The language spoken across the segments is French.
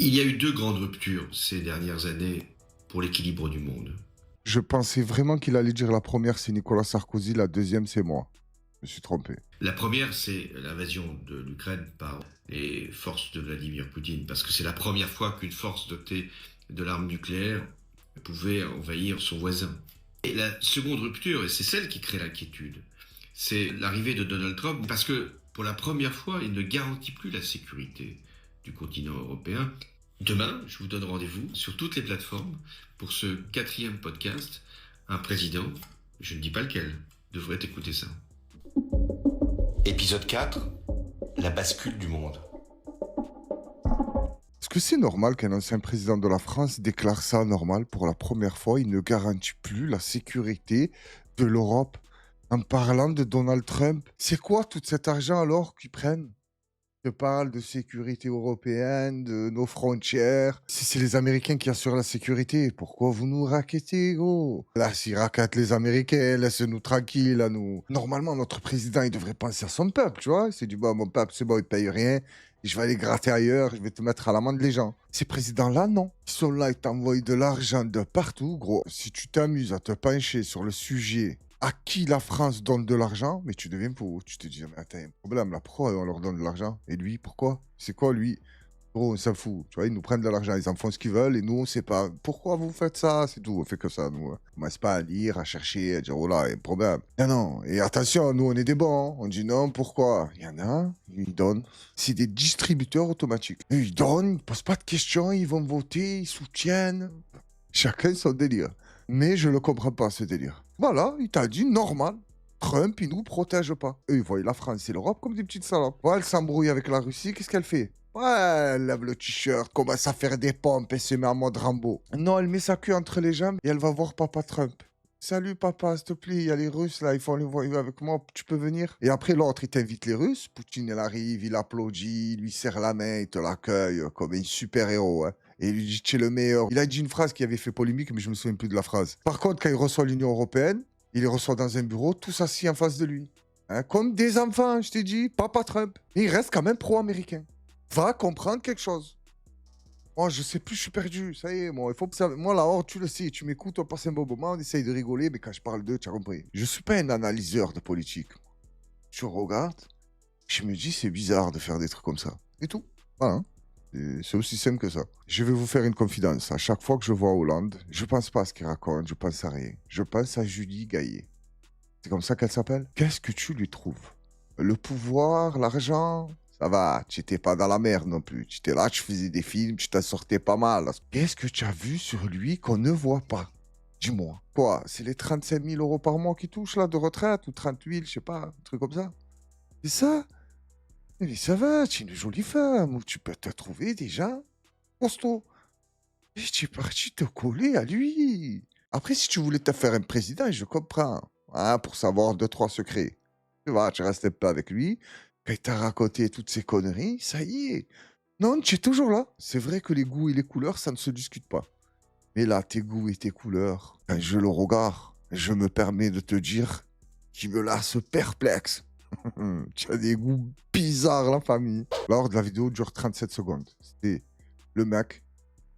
Il y a eu deux grandes ruptures ces dernières années pour l'équilibre du monde. Je pensais vraiment qu'il allait dire la première, c'est Nicolas Sarkozy, la deuxième, c'est moi. Je me suis trompé. La première, c'est l'invasion de l'Ukraine par les forces de Vladimir Poutine, parce que c'est la première fois qu'une force dotée de l'arme nucléaire pouvait envahir son voisin. Et la seconde rupture, et c'est celle qui crée l'inquiétude, c'est l'arrivée de Donald Trump, parce que pour la première fois, il ne garantit plus la sécurité du continent européen. Demain, je vous donne rendez-vous sur toutes les plateformes pour ce 4e podcast. Un président, je ne dis pas lequel, devrait écouter ça. Épisode 4, la bascule du monde. Est-ce que c'est normal qu'un ancien président de la France déclare ça normal pour la première fois? Il ne garantit plus la sécurité de l'Europe en parlant de Donald Trump. C'est quoi tout cet argent alors qu'ils prennent? Je parle de sécurité européenne, de nos frontières. Si c'est les Américains qui assurent la sécurité, pourquoi vous nous raquettez, gros? Là, s'ils raquettent les Américains, laissez-nous tranquilles, à nous. Normalement, notre président, il devrait penser à son peuple, tu vois. Il s'est dit, bon, mon peuple, c'est bon, il paye rien. Je vais aller gratter ailleurs, je vais te mettre à l'amende les gens. Ces présidents-là, non. Ils sont là, ils t'envoient de l'argent de partout, gros. Si tu t'amuses à te pencher sur le sujet à qui la France donne de l'argent, mais tu deviens fou. Tu te dis, mais attends, il y a un problème là, pourquoi on leur donne de l'argent? Et lui, pourquoi? C'est quoi lui? Gros, on s'en fout. Tu vois, ils nous prennent de l'argent, ils en font ce qu'ils veulent et nous, on sait pas. Pourquoi vous faites ça? C'est tout, on fait que ça, nous. On commence pas à lire, à chercher, à dire, oh là, il y a un problème. Non, non. Et attention, nous, on est des bons. On dit non, pourquoi? Il y en a, ils donnent. C'est des distributeurs automatiques. Et ils donnent, ils posent pas de questions, ils vont voter, ils soutiennent. Chacun son délire. Mais je le comprends pas, ce délire. Voilà, il t'a dit normal. Trump, il nous protège pas. Eux, ils voient la France et l'Europe comme des petites salopes. Ouais, elle s'embrouille avec la Russie, qu'est-ce qu'elle fait? Ouais, elle lève le t-shirt, commence à faire des pompes et se met en mode Rambo. Non, elle met sa queue entre les jambes et elle va voir papa Trump. Salut papa, s'il te plaît, il y a les Russes là, ils font les voyous avec moi, tu peux venir? Et après l'autre, il t'invite les Russes, Poutine il arrive, il applaudit, il lui serre la main, il te l'accueille comme un super-héros. Hein. Et il lui dit tu es le meilleur. Il a dit une phrase qui avait fait polémique, mais je me souviens plus de la phrase. Par contre, quand il reçoit l'Union Européenne, il les reçoit dans un bureau, tous assis en face de lui. Hein, comme des enfants, je t'ai dit, papa Trump. Mais il reste quand même pro-américain. Va comprendre quelque chose. Moi, je sais plus, je suis perdu. Ça y est, moi, il faut que ça... Moi, là-haut, tu le sais, tu m'écoutes, on passe un bon moment, on essaye de rigoler, mais quand je parle d'eux, tu as compris. Je suis pas un analyseur de politique. Je regarde, je me dis, c'est bizarre de faire des trucs comme ça. Et tout. Voilà. Et c'est aussi simple que ça. Je vais vous faire une confidence. À chaque fois que je vois Hollande, je pense pas à ce qu'il raconte, je pense à rien. Je pense à Julie Gaillet. C'est comme ça qu'elle s'appelle? Qu'est-ce que tu lui trouves? Le pouvoir, l'argent? Ça va, tu étais pas dans la merde non plus. Tu étais là, tu faisais des films, tu t'en sortais pas mal. Qu'est-ce que tu as vu sur lui qu'on ne voit pas? Dis-moi. Quoi? C'est les 35 000 euros par mois qui touchent là de retraite ou 30 000, je sais pas, un truc comme ça? C'est ça? Mais ça va, tu es une jolie femme, ou tu peux te trouver déjà costaud. Et tu es parti te coller à lui. Après, si tu voulais te faire un président, je comprends. Hein, pour savoir deux, trois secrets. Tu vois, tu restes un peu avec lui. Quand il t'a raconté toutes ces conneries, ça y est. Non, tu es toujours là. C'est vrai que les goûts et les couleurs, ça ne se discute pas. Mais là, tes goûts et tes couleurs, quand je le regarde, je me permets de te dire qu'il me laisse perplexe. Tu as des goûts bizarres, la famille. Alors, la vidéo dure 37 secondes. C'était le mec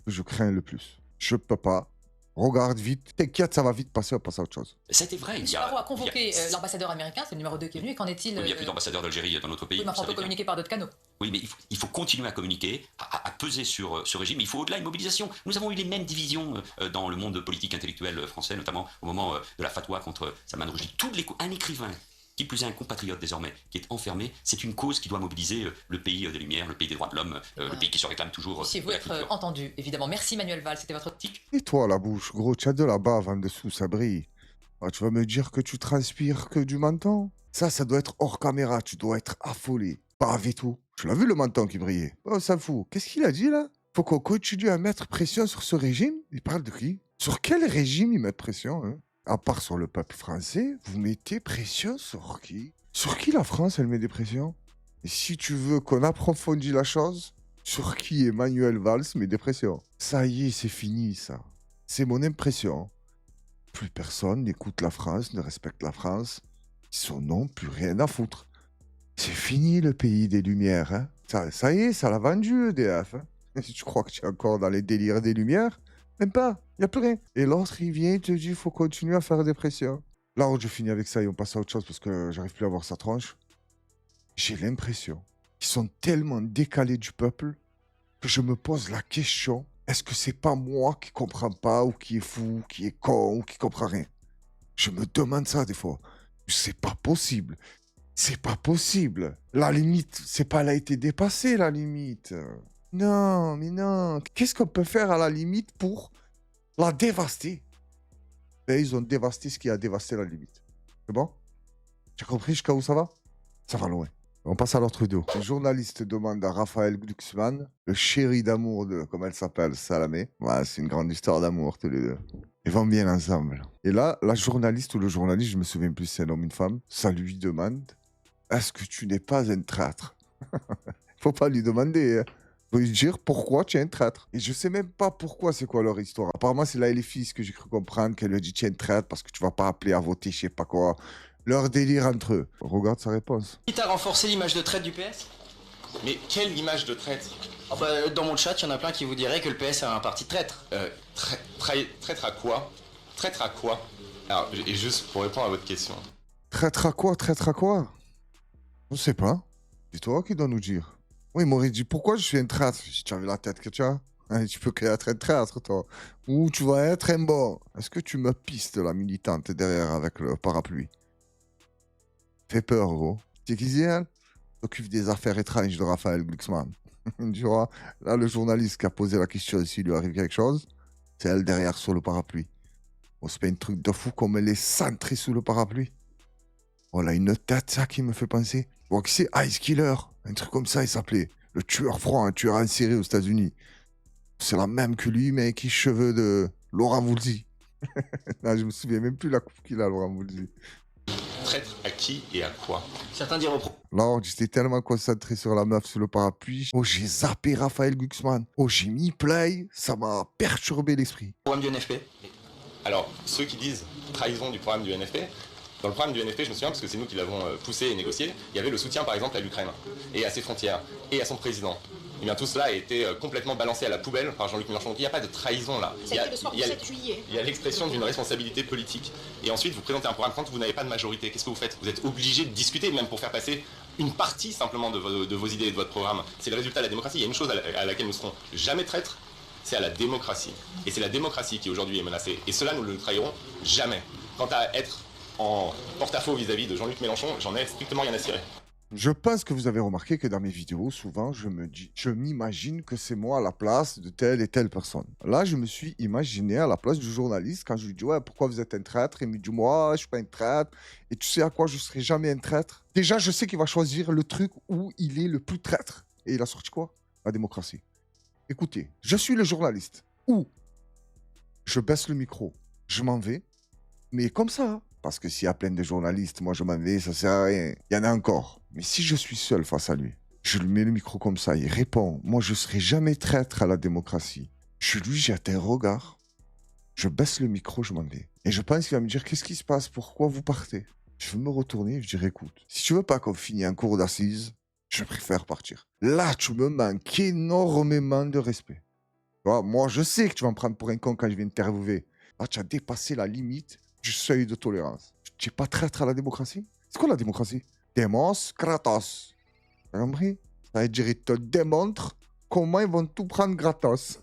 que je crains le plus. Je peux pas. Regarde vite. T'inquiète, ça va vite passer, on passe à autre chose. C'était vrai, M. Barrot a convoqué l'ambassadeur américain, c'est le numéro 2 qui est venu, et qu'en est-il? Il n'y a plus d'ambassadeur d'Algérie dans notre pays. Oui, mais enfin, on peut communiquer par d'autres canaux. Oui, mais il faut continuer à communiquer, à peser sur ce régime. Il faut au-delà une mobilisation. Nous avons eu les mêmes divisions dans le monde politique intellectuel français, notamment au moment de la fatwa contre Salman Rushdie. Un écrivain, qui plus est un compatriote désormais, qui est enfermé, c'est une cause qui doit mobiliser le pays des Lumières, le pays des droits de l'homme, le pays qui se réclame toujours. Si vous être entendu, évidemment. Merci Manuel Valls, c'était votre tic. Et toi, la bouche, gros, tu as de la bave en dessous, ça brille. Ah, tu vas me dire que tu transpires que du menton? Ça doit être hors caméra, tu dois être affolé. Bave et tout. Tu l'as vu le menton qui brillait? Oh, ça fout. Qu'est-ce qu'il a dit là? Faut qu'on continue à mettre pression sur ce régime? Il parle de qui? Sur quel régime ils mettent pression, hein? À part sur le peuple français, vous mettez pression sur qui? Sur qui la France, elle met des pressions? Et si tu veux qu'on approfondisse la chose, sur qui Emmanuel Valls met des pressions? Ça y est, c'est fini, ça. C'est mon impression. Plus personne n'écoute la France, ne respecte la France. Ils en ont plus rien à foutre. C'est fini le pays des Lumières, hein. Ça y est, ça l'a vendu, EDF. Hein. Tu crois que tu es encore dans les délires des Lumières? Même pas, il n'y a plus rien. Et l'autre, il vient et te dit, il faut continuer à faire des pressions. Là où je finis avec ça et on passe à autre chose parce que j'arrive plus à voir sa tronche. J'ai l'impression qu'ils sont tellement décalés du peuple que je me pose la question, est-ce que c'est pas moi qui comprends pas ou qui est fou, qui est con ou qui comprend rien? Je me demande ça des fois. C'est pas possible. C'est pas possible. La limite, c'est pas, elle a été dépassée, la limite. Non, mais non. Qu'est-ce qu'on peut faire à la limite pour la dévaster? Ben, ils ont dévasté ce qui a dévasté la limite. C'est bon? Tu as compris jusqu'à où ça va? Ça va loin. On passe à l'autre vidéo. Le journaliste demande à Raphaël Glucksmann, le chéri d'amour de, comment elle s'appelle, Salamé. Ouais, c'est une grande histoire d'amour, tous les deux. Ils vont bien ensemble. Et là, la journaliste ou le journaliste, je me souviens plus si c'est un homme ou une femme, ça lui demande, est-ce que tu n'es pas un traître? Faut pas lui demander, hein. Faut lui dire pourquoi tu es un traître. Et je sais même pas pourquoi, c'est quoi leur histoire. Apparemment, c'est là et les fils que j'ai cru comprendre qu'elle lui a dit tu es un traître parce que tu vas pas appeler à voter, je sais pas quoi. Leur délire entre eux. Regarde sa réponse. Quitte à renforcer l'image de traître du PS. Mais quelle image de traître? Ah bah, dans mon chat, il y en a plein qui vous diraient que le PS est un parti de traître. Traître à quoi? Traître à quoi? Alors, et juste pour répondre à votre question. Traître à quoi? Traître à quoi? Je sais pas. C'est toi qui dois nous dire. Oui, il m'aurait dit pourquoi je suis un traître. Si tu avais la tête que tu as. Hein, tu peux être un traître, toi. Ou tu vas être un bon. Est-ce que tu me pistes la militante derrière avec le parapluie? Fait peur, gros. Tu sais qui c'est, elle? S'occupe des affaires étranges de Raphaël Glucksmann. Tu vois, là, le journaliste qui a posé la question s'il lui arrive quelque chose, c'est elle derrière sur le parapluie. On se fait un truc de fou comme elle est centrée sous le parapluie. Oh, elle a une tête, ça, qui me fait penser. Tu vois qui c'est? Ice Killer. Un truc comme ça, il s'appelait. Le tueur froid, un tueur en série aux États-Unis. C'est la même que lui, mais avec les cheveux de Laurent Voulzy. Non, je me souviens même plus la coupe qu'il a, Laurent Voulzy. Traître à qui et à quoi? Certains diront Là, j'étais tellement concentré sur la meuf sous le parapluie. Oh, j'ai zappé Raphaël Glucksmann. Oh, j'ai mis play. Ça m'a perturbé l'esprit. programme du NFP. Alors, ceux qui disent trahison du programme du NFP, dans le programme du NFP, je me souviens, parce que c'est nous qui l'avons poussé et négocié, il y avait le soutien par exemple à l'Ukraine et à ses frontières et à son président. Et bien tout cela a été complètement balancé à la poubelle par Jean-Luc Mélenchon. Il n'y a pas de trahison là. Il y a l'expression d'une responsabilité politique. Et ensuite, vous présentez un programme quand vous n'avez pas de majorité. Qu'est-ce que vous faites? Vous êtes obligé de discuter, même pour faire passer une partie simplement de vos idées et de votre programme. C'est le résultat de la démocratie. Il y a une chose à laquelle nous ne serons jamais traîtres, c'est à la démocratie. Et c'est la démocratie qui aujourd'hui est menacée. Et cela, nous ne le trahirons jamais. Quant à être en porte-à-faux vis-à-vis de Jean-Luc Mélenchon, j'en ai strictement rien à cirer. Je pense que vous avez remarqué que dans mes vidéos, souvent, je m'imagine que c'est moi à la place de telle et telle personne. Là, je me suis imaginé à la place du journaliste quand je lui dis ouais, pourquoi vous êtes un traître? Il me dit moi, je suis pas un traître. Et tu sais à quoi je serai jamais un traître? Déjà, je sais qu'il va choisir le truc où il est le plus traître. Et il a sorti quoi? La démocratie. Écoutez, je suis le journaliste. Ou je baisse le micro, je m'en vais, mais comme ça. Hein. Parce que s'il y a plein de journalistes, moi je m'en vais, ça sert à rien. Il y en a encore. Mais si je suis seul face à lui, je lui mets le micro comme ça, il répond. Moi je serai jamais traître à la démocratie. Je lui jette un regard, je baisse le micro, je m'en vais. Et je pense qu'il va me dire qu'est-ce qui se passe, pourquoi vous partez? Je vais me retourner et je dirai écoute, si tu veux pas qu'on finisse un cours d'assises, je préfère partir. Là, tu me manques énormément de respect. Tu vois, moi je sais que tu vas me prendre pour un con quand je viens t'interviewer. Là, tu as dépassé la limite du seuil de tolérance. Tu n'es pas traître à la démocratie? C'est quoi la démocratie? Demos kratos. T'as compris? Ça veut dire ils te démontrent comment ils vont tout prendre gratos.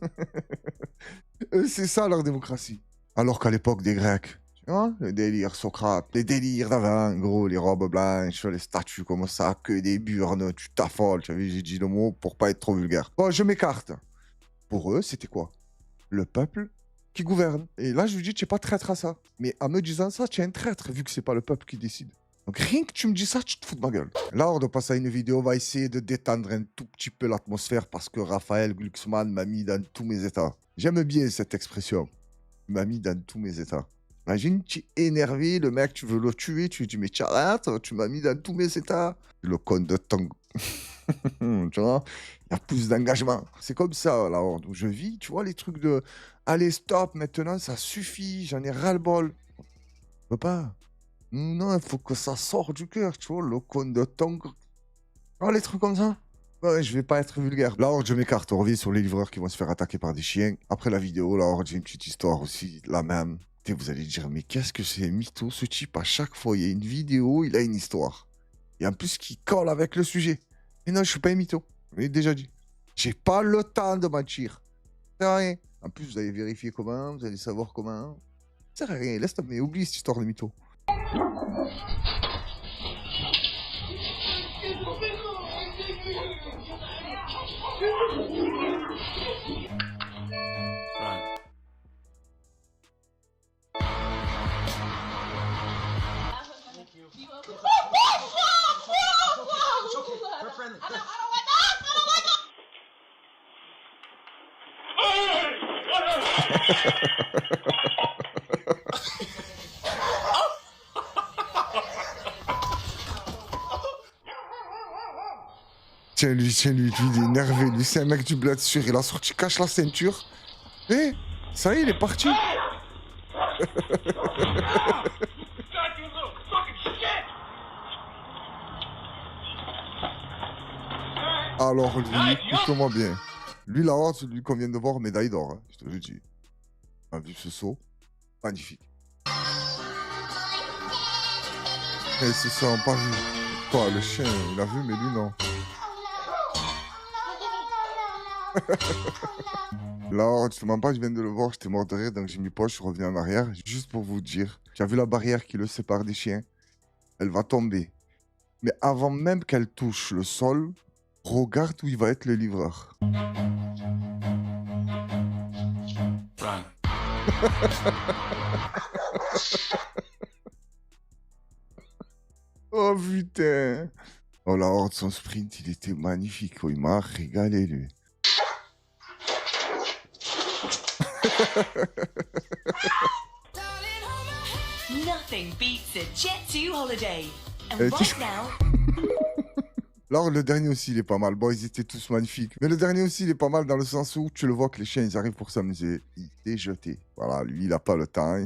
C'est ça leur démocratie. Alors qu'à l'époque des Grecs, tu vois, le délire Socrate, les délires d'avant, gros, les robes blanches, les statues comme ça, que des burnes, tu t'affoles. Tu vois, j'ai dit le mot pour pas être trop vulgaire. Bon, je m'écarte. Pour eux, c'était quoi? Le peuple qui gouverne. Et là, je lui dis, tu n'es pas traître à ça. Mais en me disant ça, tu es un traître, vu que c'est pas le peuple qui décide. Donc rien que tu me dis ça, tu te fous de ma gueule. Là, on doit passer à une vidéo, on va essayer de détendre un tout petit peu l'atmosphère parce que Raphaël Glucksmann m'a mis dans tous mes états. J'aime bien cette expression. Il m'a mis dans tous mes états. Imagine, tu es énervé, le mec, tu veux le tuer, tu lui dis, mais tu arrêtes, tu m'as mis dans tous mes états. Le con de ton... tu vois, il y a plus d'engagement. C'est comme ça, là où je vis. Tu vois, les trucs de allez, stop, maintenant, ça suffit, j'en ai ras-le-bol. Je peux pas. Non, il faut que ça sorte du cœur, tu vois, le con de ton. Tu vois, les trucs comme ça. Ouais, je vais pas être vulgaire. La Horde, je m'écarte. On revient sur les livreurs qui vont se faire attaquer par des chiens. Après la vidéo, la Horde, j'ai une petite histoire aussi, la même. Et vous allez dire, mais qu'est-ce que c'est mytho, ce type? À chaque fois, il y a une vidéo, il a une histoire. Et en plus, qui colle avec le sujet. Et non, je suis pas un mytho. Je l'ai déjà dit. J'ai pas le temps de mentir. Ça sert à rien. En plus, vous allez vérifier comment, vous allez savoir comment. Ça sert à rien. Laisse tomber, oublie cette histoire de mytho. Tiens, lui, il est énervé. Lui, c'est un mec du bled sûr. Il a sorti, cache la ceinture. Eh, ça y est, il est parti. Alors, lui, écoute-moi bien. Lui, la Horde, celui qu'on vient de voir, médaille d'or. Hein, je te le dis. On a vu ce saut. Magnifique. Et c'est ça, on pas vu. Quoi, le chien, il a vu, mais lui, non. La Horde, je te mens pas, je viens de le voir, j'étais mort de rire, donc j'ai mis poche, je suis revenu en arrière. Juste pour vous dire, tu as vu la barrière qui le sépare des chiens? Elle va tomber. Mais avant même qu'elle touche le sol, regarde où il va être le livreur. Oh putain. Oh la Horde, son sprint, il était magnifique. Oh, il m'a régalé, lui. Nothing beats a Jet2 holiday. And Euh, right now, Alors, le dernier aussi, il est pas mal. Bon, ils étaient tous magnifiques. Mais le dernier aussi, il est pas mal dans le sens où tu le vois que les chiens, ils arrivent pour s'amuser. Il est jeté. Voilà, lui, il a pas le temps.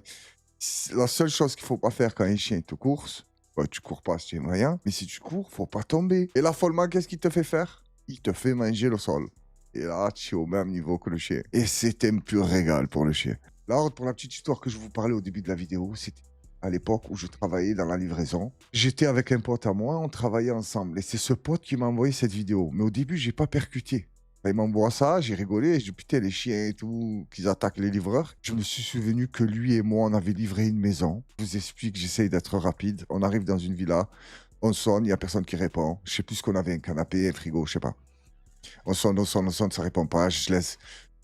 La seule chose qu'il faut pas faire quand un chien te course, bah, tu cours pas si tu es moyen. Mais si tu cours, faut pas tomber. Et l'affolement, qu'est-ce qu'il te fait faire? Il te fait manger le sol. Et là, tu es au même niveau que le chien. Et c'était un pur régal pour le chien. Là, pour la petite histoire que je vous parlais au début de la vidéo, c'était à l'époque où je travaillais dans la livraison. J'étais avec un pote à moi, on travaillait ensemble. Et c'est ce pote qui m'a envoyé cette vidéo. Mais au début, j'ai pas percuté. Il m'envoie ça, j'ai rigolé, j'ai dit putain, les chiens et tout, qu'ils attaquent les livreurs. Je me suis souvenu que lui et moi, on avait livré une maison. Je vous explique, j'essaye d'être rapide. On arrive dans une villa, on sonne, il n'y a personne qui répond. Je sais plus ce qu'on avait, un canapé, un frigo, je sais pas. On sonne, ça répond pas, je laisse.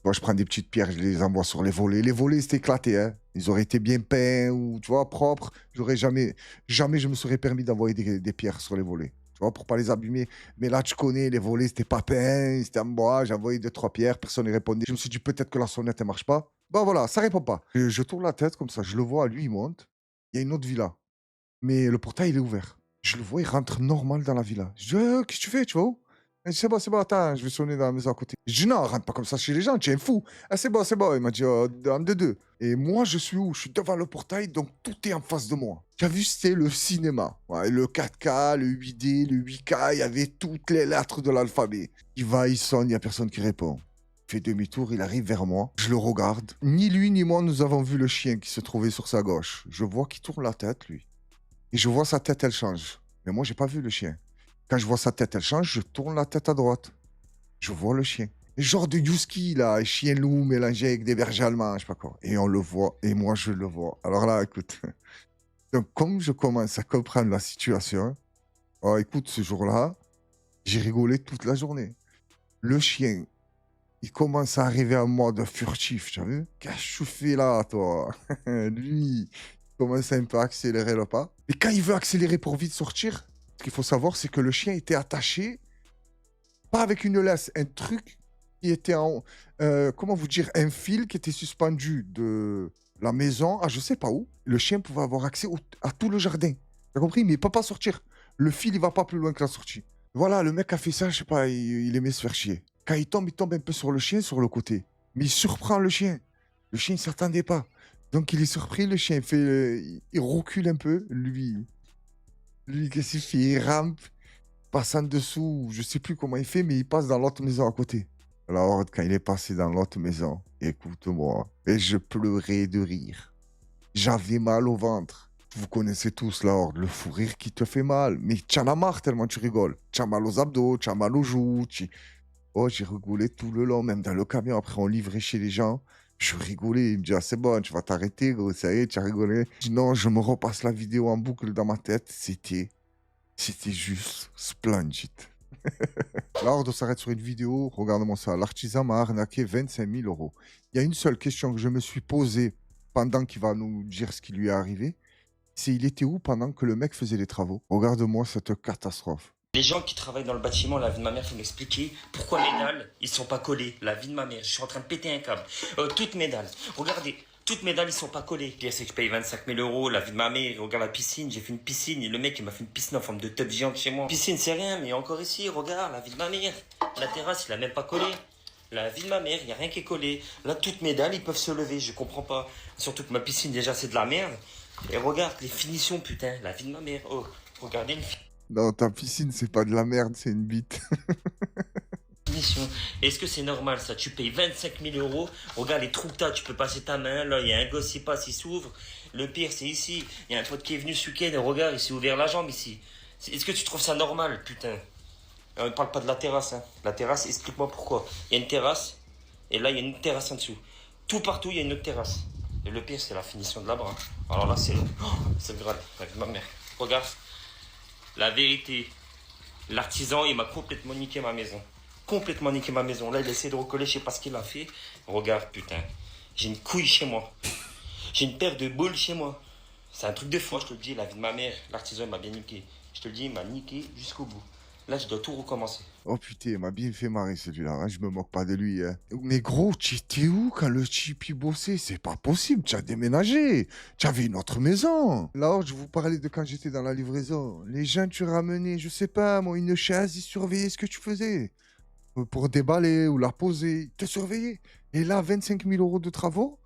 Moi, je prends des petites pierres, je les envoie sur les volets. Les volets, c'était éclaté, hein. Ils auraient été bien peints ou, tu vois, propres. J'aurais jamais je me serais permis d'envoyer des pierres sur les volets. Tu vois, pour pas les abîmer. Mais là, tu connais, les volets, c'était pas peint, c'était en bois. J'ai envoyé 2-3 pierres, personne ne répondait. Je me suis dit, peut-être que la sonnette, elle marche pas. Bon, voilà, ça répond pas. Je tourne la tête comme ça, je le vois, lui, il monte. Il y a une autre villa. Mais le portail, il est ouvert. Je le vois, il rentre normal dans la villa. Je dis, qu'est-ce que tu fais, tu vas où? C'est bon, attends, je vais sonner dans la maison à côté. Je dis, non, rentre pas comme ça chez les gens, tu es un fou. Ah, c'est bon. Il m'a dit, en deux. Et moi, je suis où? Je suis devant le portail, donc tout est en face de moi. Tu as vu, c'était le cinéma. Ouais, le 4K, le 8D, le 8K, il y avait toutes les lettres de l'alphabet. Il va, il sonne, il n'y a personne qui répond. Il fait demi-tour, il arrive vers moi. Je le regarde. Ni lui, ni moi, nous avons vu le chien qui se trouvait sur sa gauche. Je vois qu'il tourne la tête, lui. Et je vois sa tête, elle change. Mais moi, j'ai pas vu le chien. Quand je vois sa tête, elle change, je tourne la tête à droite. Je vois le chien. Genre de husky, là, chien loup mélangé avec des bergers allemands, je sais pas quoi. Et on le voit, et moi, je le vois. Alors là, écoute. Donc, comme je commence à comprendre la situation, oh, écoute, ce jour-là, j'ai rigolé toute la journée. Le chien, il commence à arriver en mode furtif, tu as vu? Qu'est-ce que tu fais là, toi? Lui, il commence à un peu accélérer le pas. Et quand il veut accélérer pour vite sortir, ce qu'il faut savoir, c'est que le chien était attaché, pas avec une laisse, un truc qui était en... comment vous dire? Un fil qui était suspendu de la maison à je sais pas où. Le chien pouvait avoir accès à tout le jardin. T'as compris? Mais il peut pas sortir. Le fil, il va pas plus loin que la sortie. Voilà, le mec a fait ça, je sais pas, il aimait se faire chier. Quand il tombe un peu sur le chien, sur le côté. Mais il surprend le chien. Le chien, il s'attendait pas. Donc il est surpris, le chien fait... il recule un peu, lui, qu'est-ce qu'il fait? Il rampe. passe en dessous, je sais plus comment il fait, mais il passe dans l'autre maison à côté. La Horde, quand il est passé dans l'autre maison, écoute-moi, et je pleurais de rire. J'avais mal au ventre. Vous connaissez tous la Horde, le fou rire qui te fait mal. Mais tu en as marre tellement tu rigoles. Tu as mal aux abdos, tu as mal aux joues. Oh, j'ai rigolé tout le long, même dans le camion. Après, on livrait chez les gens. Je rigolais. Il me dit, ah, c'est bon, tu vas t'arrêter, gros. Ça y est, tu as rigolé. Je dis, non, je me repasse la vidéo en boucle dans ma tête. C'était juste splendide. La Horde s'arrête sur une vidéo. Regarde-moi ça. L'artisan m'a arnaqué 25 000 euros. Il y a une seule question que je me suis posée pendant qu'il va nous dire ce qui lui est arrivé. C'est il était où pendant que le mec faisait les travaux? Regarde-moi cette catastrophe. Les gens qui travaillent dans le bâtiment, la vie de ma mère, faut m'expliquer pourquoi mes dalles, ils sont pas collés. La vie de ma mère, je suis en train de péter un câble. Toutes mes dalles, regardez, toutes mes dalles, ils sont pas collés. Pire, c'est que je paye 25 000 euros, la vie de ma mère, regarde la piscine, j'ai fait une piscine, et le mec, il m'a fait une piscine en forme de tub géante chez moi. Piscine, c'est rien, mais encore ici, regarde, la vie de ma mère. La terrasse, il a même pas collé. La vie de ma mère, il n'y a rien qui est collé. Là, toutes mes dalles, ils peuvent se lever, je comprends pas. Surtout que ma piscine, déjà, c'est de la merde. Et regarde, les finitions, putain, la vie de ma mère. Oh, regardez une Non, ta piscine, c'est pas de la merde, c'est une bite. finition. Est-ce que c'est normal, ça? Tu payes 25 000 euros, regarde les trous que t'as, tu peux passer ta main, là, il y a un gosse, il passe, il s'ouvre. Le pire, c'est ici. Il y a un pote qui est venu ce week-end, et regarde, il s'est ouvert la jambe ici. Est-ce que tu trouves ça normal, putain? On ne parle pas de la terrasse, hein. La terrasse, explique-moi pourquoi. Il y a une terrasse, et là, il y a une terrasse en dessous. Tout partout, il y a une autre terrasse. Et le pire, c'est la finition de la bras. Alors là, c'est le Graal, avec ma mère. Regarde, la vérité, l'artisan, il m'a complètement niqué ma maison. Complètement niqué ma maison. Là, il essaie de recoller, je sais pas ce qu'il a fait. Regarde, putain, j'ai une couille chez moi. J'ai une paire de boules chez moi. C'est un truc de fou, je te le dis, la vie de ma mère. L'artisan, il m'a bien niqué. Je te le dis, il m'a niqué jusqu'au bout. Là, je dois tout recommencer. Oh putain, il m'a bien fait marrer celui-là, hein. Je me moque pas de lui. Hein. Mais gros, tu étais où quand le type y bossait? C'est pas possible, tu as déménagé. Tu avais une autre maison. Là, je vous parlais de quand j'étais dans la livraison. Les gens, tu ramenais, je sais pas, moi, une chaise, ils surveillaient ce que tu faisais. Pour déballer ou la poser, ils te surveillaient. Et là, 25 000 euros de travaux?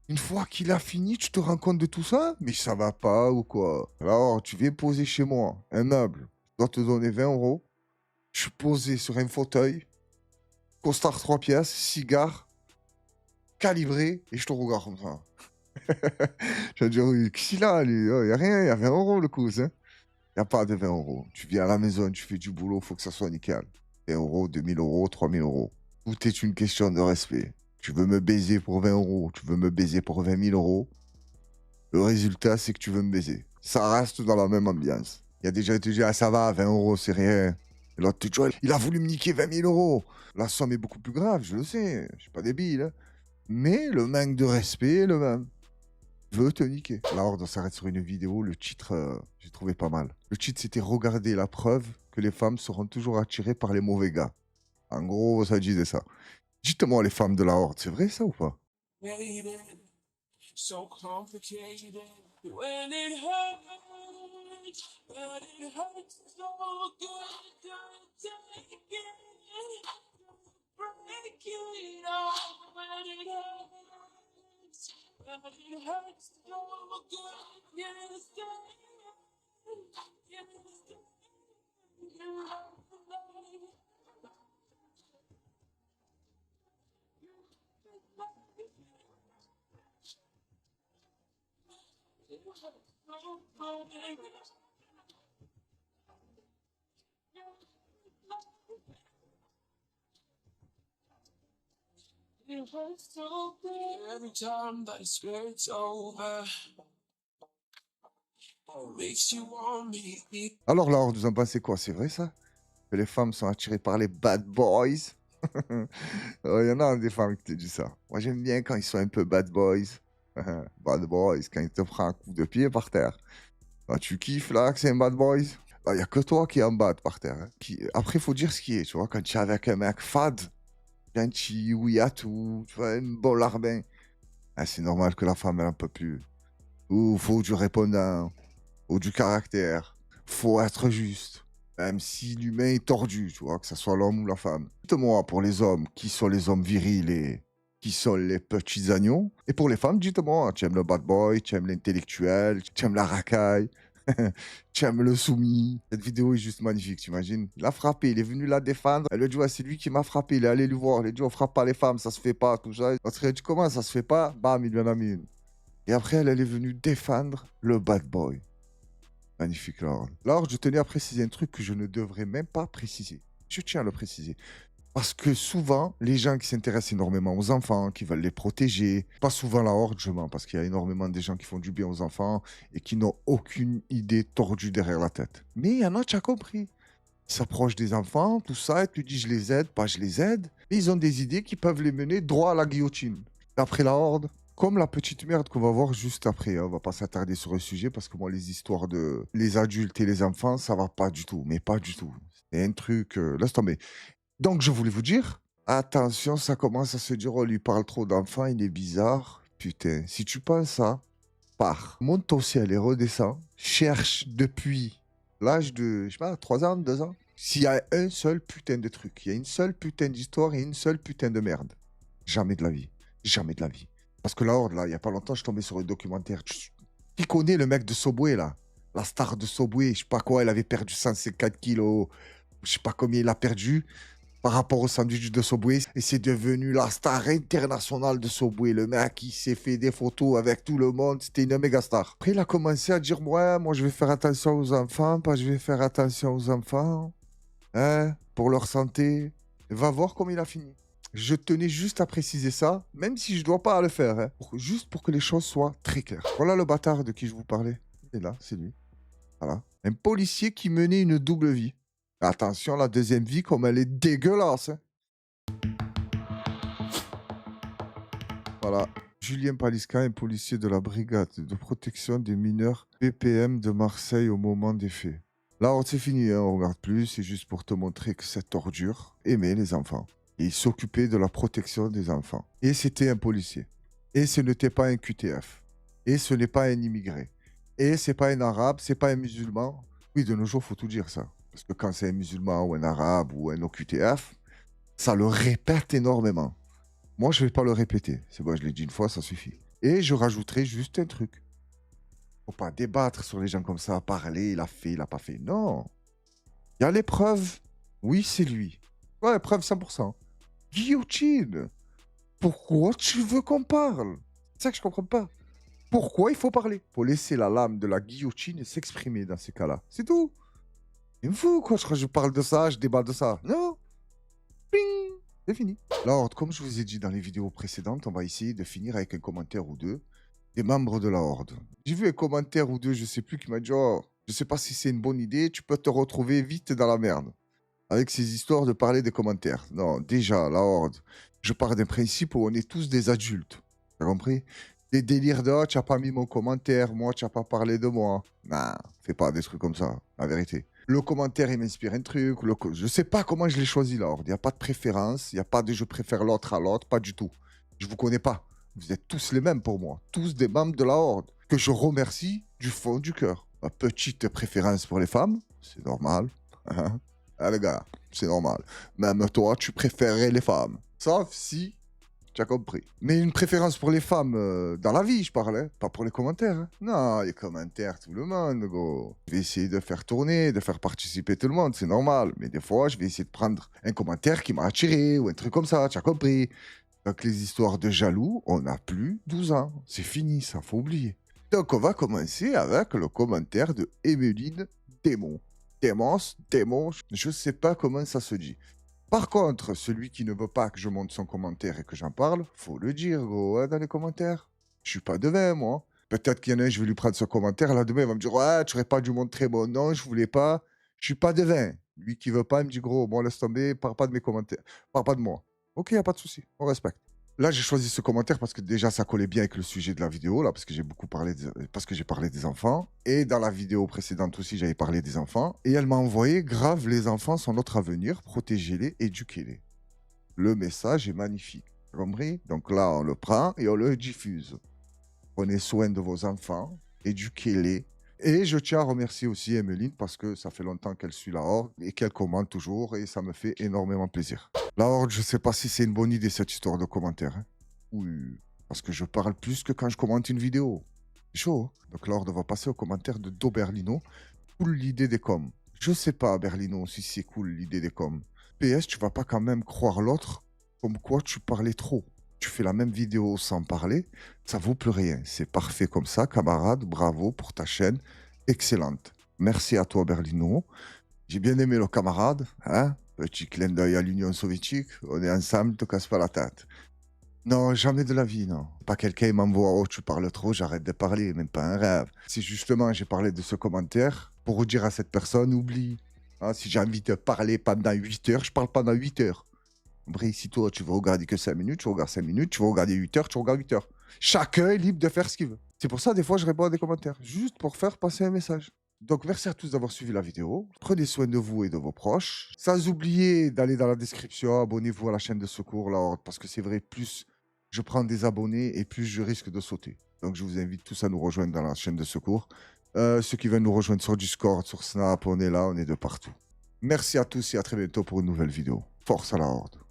Une fois qu'il a fini, tu te rends compte de tout ça? Mais ça va pas ou quoi? Alors, tu viens poser chez moi un meuble. Je dois te donner 20 euros. Je suis posé sur un fauteuil. Costard 3 pièces, cigare, calibré, et je te regarde comme ça. Je vais dire, oui, qu'est-ce qu'il a, lui? Il n'y a rien, il y a 20 euros le cousin. Il n'y a pas de 20 euros. Tu viens à la maison, tu fais du boulot, il faut que ça soit nickel. 20 euros, 2000 euros, 3000 euros. Tout est une question de respect. Tu veux me baiser pour 20 euros, tu veux me baiser pour 20 000 euros. Le résultat, c'est que tu veux me baiser. Ça reste dans la même ambiance. Il y a déjà été dit, ah ça va, 20 euros, c'est rien. Et l'autre te dit, il a voulu me niquer 20 000 euros. La somme est beaucoup plus grave, je le sais. Je suis pas débile. Hein. Mais le manque de respect est le même. Veut te niquer. La Horde s'arrête sur une vidéo. Le titre, j'ai trouvé pas mal. Le titre, c'était regarder la preuve que les femmes seront toujours attirées par les mauvais gars. En gros, ça disait ça. Dites-moi, les femmes de la Horde, c'est vrai ça ou pas? So complicated when it hurts, but it hurts so good to take it, break it off when it hurts, but it hurts so good, you stay, it hurts so bad every time that skirt's over. It makes you want me. Alors la Horde, vous en pensez quoi? C'est vrai ça? Que les femmes sont attirées par les bad boys? Il y en a des femmes qui te disent ça. Moi j'aime bien quand ils sont un peu bad boys. Bad boys, quand ils te prennent un coup de pied par terre. Ah, tu kiffes là que c'est un bad boys? Il n'y a que toi qui es en bad par terre. Hein. Après, il faut dire ce qui est, tu vois. Quand tu es avec un mec fade, gentil, oui à tout, tu vois, un bon larbin. Ah, c'est normal que la femme, elle en peut plus. Ou faut du répondant, faut du caractère, faut être juste. Même si l'humain est tordu, tu vois, que ce soit l'homme ou la femme. Dites-moi, pour les hommes, qui sont les hommes virils et qui sont les petits agneaux? Et pour les femmes, dites-moi, tu aimes le bad boy, tu aimes l'intellectuel, tu aimes la racaille. Tu aimes le soumis. Cette vidéo est juste magnifique, tu imagines? Il a frappé, il est venu la défendre. Elle lui a dit, ouais, c'est lui qui m'a frappé. Il est allé lui voir. Il a dit, on frappe pas les femmes, ça se fait pas, tout ça. Parce qu'il a dit, comment ça se fait pas? Bam, il lui en a mis une. Et après, elle est venue défendre le bad boy. Magnifique, Laure. Laure, je tenais à préciser un truc que je ne devrais même pas préciser. Je tiens à le préciser. Parce que souvent, les gens qui s'intéressent énormément aux enfants, qui veulent les protéger, pas souvent la horde, je mens, parce qu'il y a énormément de gens qui font du bien aux enfants et qui n'ont aucune idée tordue derrière la tête. Mais il y en a, tu as compris. Ils s'approchent des enfants, tout ça, et tu dis je les aide, pas je les aide. Et ils ont des idées qui peuvent les mener droit à la guillotine. Après la horde, comme la petite merde qu'on va voir juste après, hein, on va pas s'attarder sur le sujet parce que moi, les histoires de les adultes et les enfants, ça va pas du tout, mais pas du tout. C'est un truc, laisse tomber. Donc, je voulais vous dire, attention, ça commence à se dire, oh, lui parle trop d'enfants, il est bizarre. Putain, si tu penses ça, pars. Monte au ciel et redescends. Cherche depuis l'âge de, je sais pas, 3 ans, 2 ans. S'il y a un seul putain de truc, il y a une seule putain d'histoire et une seule putain de merde. Jamais de la vie. Jamais de la vie. Parce que la horde, là, il y a pas longtemps, je suis tombé sur un documentaire. Qui connaît le mec de Subway, là? La star de Subway, je sais pas quoi, elle avait perdu 154 kilos. Je sais pas combien il a perdu par rapport au sandwich de Subway. Et c'est devenu la star internationale de Subway. Le mec, il s'est fait des photos avec tout le monde. C'était une méga star. Après, il a commencé à dire, ouais, moi, je vais faire attention aux enfants, pas je vais faire attention aux enfants. Hein, pour leur santé. Va voir comment il a fini. Je tenais juste à préciser ça, même si je dois pas le faire. Hein, juste pour que les choses soient très claires. Voilà le bâtard de qui je vous parlais. Il est là, c'est lui. Voilà. Un policier qui menait une double vie. Attention, la deuxième vie, comme elle est dégueulasse. Hein. Voilà. Julien Palisca, un policier de la brigade de protection des mineurs BPM de Marseille au moment des faits. Là, c'est fini, hein, on regarde plus. C'est juste pour te montrer que cette ordure aimait les enfants. Et il s'occupait de la protection des enfants. Et c'était un policier. Et ce n'était pas un QTF. Et ce n'est pas un immigré. Et c'est pas un arabe, c'est pas un musulman. Oui, de nos jours, faut tout dire ça. Parce que quand c'est un musulman ou un arabe ou un OQTF, ça le répète énormément. Moi, je ne vais pas le répéter. C'est bon, je l'ai dit une fois, ça suffit. Et je rajouterai juste un truc. Faut pas débattre sur les gens comme ça, parler, il a fait, il a pas fait. Non. Il y a les preuves. Oui, c'est lui. Ouais, preuve 100%. Guillotine. Pourquoi tu veux qu'on parle? C'est ça que je comprends pas. Pourquoi il faut parler? Faut laisser la lame de la guillotine s'exprimer dans ces cas-là. C'est tout. Il me fout, quoi. Je parle de ça, je débat de ça. Non. Ping. C'est fini. La Horde, comme je vous ai dit dans les vidéos précédentes, on va essayer de finir avec un commentaire ou deux des membres de la Horde. J'ai vu un commentaire ou deux, je sais plus, qui m'a dit, oh, je sais pas si c'est une bonne idée, tu peux te retrouver vite dans la merde. Avec ces histoires de parler des commentaires. Non, déjà, la Horde, je pars d'un principe où on est tous des adultes. T'as compris? Des délires de, oh, tu n'as pas mis mon commentaire, moi, tu n'as pas parlé de moi. Non, fais pas des trucs comme ça, la vérité. Le commentaire, il m'inspire un truc. Je sais pas comment je l'ai choisi, la Horde. Il n'y a pas de préférence. Il n'y a pas de je préfère l'autre à l'autre. Pas du tout. Je vous connais pas. Vous êtes tous les mêmes pour moi. Tous des membres de la Horde. Que je remercie du fond du cœur. Ma petite préférence pour les femmes, c'est normal. Hein? Ah, les gars, c'est normal. Même toi, tu préférerais les femmes. Sauf si tu as compris. Mais une préférence pour les femmes dans la vie, je parlais. Pas pour les commentaires. Hein. Non, les commentaires, tout le monde, gros. Je vais essayer de faire tourner, de faire participer tout le monde, c'est normal. Mais des fois, je vais essayer de prendre un commentaire qui m'a attiré ou un truc comme ça, tu as compris. Donc, les histoires de jaloux, on n'a plus 12 ans. C'est fini, ça, faut oublier. Donc, on va commencer avec le commentaire de Emeline Démon. Démon, je sais pas comment ça se dit. Par contre, celui qui ne veut pas que je monte son commentaire et que j'en parle, faut le dire, gros, hein, dans les commentaires. Je suis pas devin, moi. Peut-être qu'il y en a un, je vais lui prendre ce commentaire, là, demain, il va me dire, ouais, tu aurais pas dû montrer mon nom, je voulais pas. Je suis pas devin. Lui qui veut pas, il me dit, gros, bon, laisse tomber, parle pas de mes commentaires. Parle pas de moi. Ok, y a pas de souci, on respecte. Là, j'ai choisi ce commentaire parce que déjà, ça collait bien avec le sujet de la vidéo, là, parce que j'ai beaucoup parlé, parce que j'ai parlé des enfants. Et dans la vidéo précédente aussi, j'avais parlé des enfants. Et elle m'a envoyé, grave, les enfants sont notre avenir, protégez-les, éduquez-les. Le message est magnifique, vous compris? Donc là, on le prend et on le diffuse. Prenez soin de vos enfants, éduquez-les. Et je tiens à remercier aussi Emeline parce que ça fait longtemps qu'elle suit la Horde et qu'elle commente toujours et ça me fait énormément plaisir. La Horde, je sais pas si c'est une bonne idée cette histoire de commentaire. Hein. Oui, parce que je parle plus que quand je commente une vidéo. C'est chaud, hein. Donc là, on va passer au commentaire de Do Berlino. Cool l'idée des coms. Je sais pas, Berlino, si c'est cool l'idée des coms. PS, tu vas pas quand même croire l'autre comme quoi tu parlais trop. Tu fais la même vidéo sans parler, ça vaut plus rien. C'est parfait comme ça, camarade. Bravo pour ta chaîne. Excellente. Merci à toi, Berlino. J'ai bien aimé le camarade. Hein? Petit clin d'œil à l'Union soviétique. On est ensemble, te casse pas la tête. Non, jamais de la vie, non. Pas quelqu'un m'envoie, oh, tu parles trop, j'arrête de parler, même pas un rêve. Si justement j'ai parlé de ce commentaire, pour dire à cette personne, oublie. Hein, si j'ai envie de parler pendant 8 heures, je parle pendant 8 heures. Après, si toi, tu veux regarder que 5 minutes, tu regardes 5 minutes, tu veux regarder 8 heures, tu regardes 8 heures. Chacun est libre de faire ce qu'il veut. C'est pour ça, des fois, je réponds à des commentaires, juste pour faire passer un message. Donc, merci à tous d'avoir suivi la vidéo. Prenez soin de vous et de vos proches. Sans oublier d'aller dans la description, abonnez-vous à la chaîne de secours, là, parce que c'est vrai, plus je prends des abonnés et plus je risque de sauter. Donc, je vous invite tous à nous rejoindre dans la chaîne de secours. Ceux qui veulent nous rejoindre sur Discord, sur Snap, on est là, on est de partout. Merci à tous et à très bientôt pour une nouvelle vidéo. Force à la Horde.